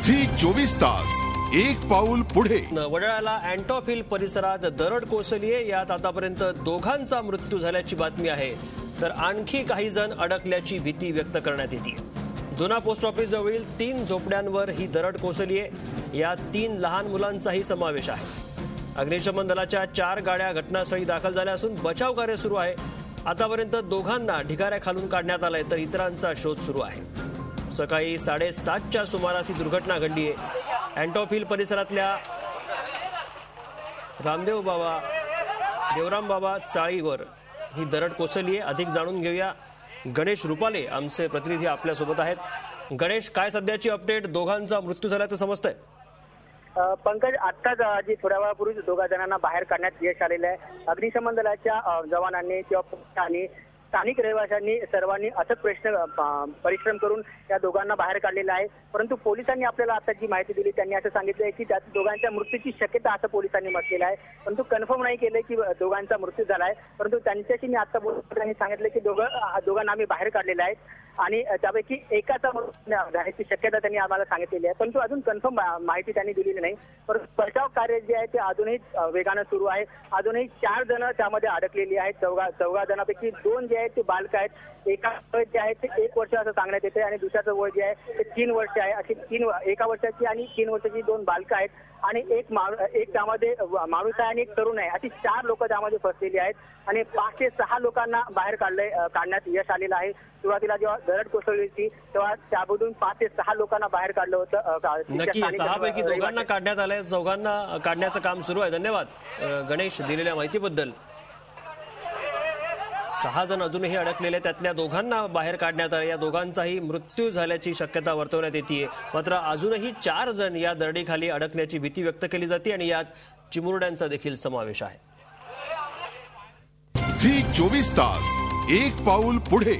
Zee 24 तास एक पाऊल पुढे। वडाळ्याला अँटॉप हिल परिसरात दरड कोसळलीये। यात आतापर्यंत दोघांचा मृत्यू झाल्याची बातमी आहे, तर आणखी काही जण अडकल्याची भीती व्यक्त करण्यात येते। जुना पोस्ट ऑफिस जवळील 3 झोपड्यांवर ही दरड कोसळलीये। यात 3 लहान मुलांचाही समावेश आहे। अग्निशमन दलाच्या 4 गाड्या घटनास्थळी दाखल झाल्या असून बचाव कार्य सुरू आहे। आतापर्यंत दोघांना ढिगाऱ्याखालून काढण्यात आलंय, तर इतरांचा शोध सुरू आहे। सकाळी 7:30च्या सुमारास ही दुर्घटना घडली आहे। अँटॉप हिल परिसरातल्या रामदेव बाबा देवराम बाबा चाळीवर ही दरड कोसळली आहे। अधिक जाणून घेऊया, गणेश रुपाले आमचे प्रतिनिधी आपल्यासोबत आहेत। गणेश, काय सध्याची अपडेट? दोघांचा मृत्यू झाल्याचं समजतंय? पंकज, आत्ताच जी थोड्या वेळापूर्वी दोघा जणांना बाहेर काढण्यात यश आलेलं आहे। अग्निशमन दलाच्या जवानांनी किंवा पोलिसांनी, स्थानिक रहिवाशांनी सर्वांनी अथक परिश्रम करून या दोघांना बाहेर काढलेलं आहे। परंतु पोलिसांनी आपल्याला आता जी माहिती दिली, त्यांनी असं सांगितलंय की त्या दोघांच्या मृत्यूची शक्यता असं पोलिसांनी म्हटलेलं आहे, परंतु कन्फर्म नाही केलंय की दोघांचा मृत्यू झालाय। परंतु त्यांच्याशी मी आता बोलताना सांगितलं की दोघांना आम्ही बाहेर काढलेलं आहे आणि त्यापैकी एकाचा मृत्यू झाल्याची शक्यता त्यांनी आम्हाला सांगितलेली आहे, परंतु अजून कन्फर्म माहिती त्यांनी दिलेली नाही। परंतु बचाव कार्य जे आहे ते अजूनही वेगानं सुरू आहे। अजूनही 4 जण त्यामध्ये अडकलेली आहेत। चौघा जणांपैकी 2 जे आहेत ते बालक आहेत। एका वय जे आहे ते 1 वर्ष असं सांगण्यात येते आणि दुसऱ्याचं वय जे आहे ते 3 वर्ष आहे। अशी 1 वर्षाची आणि 3 वर्षाची 2 बालकं आहेत आणि एक त्यामध्ये माणूस आहे आणि एक तरुण आहे। अशी 4 लोक त्यामध्ये फसलेली आहेत आणि 5 ते 6 लोकांना बाहेर काढण्यात यश आलेलं आहे। सुरुवातीला जेव्हा दरड कोसळली होती तेव्हा त्यामधून 5 ते 6 लोकांना बाहेर काढलं होतं। नक्की 6 पैकी दोघांना काढण्यात आलंय, चौघांना काढण्याचं काम सुरू आहे। धन्यवाद गणेश दिलेल्या माहितीबद्दल। 6 जण अजूनही अडकलेले, त्यातल्या दोघांना बाहेर काढण्यात आले। या दोघांचाही मृत्यू झाल्याची शक्यता वर्तवण्यात येते। मात्र अजूनही 4 जण या दरडीखाली अडकल्याची भीती व्यक्त केली जाते आणि यात चिमुरड्यांचा देखील समावेश आहे। झी 24 तास एक पाऊल पुढे।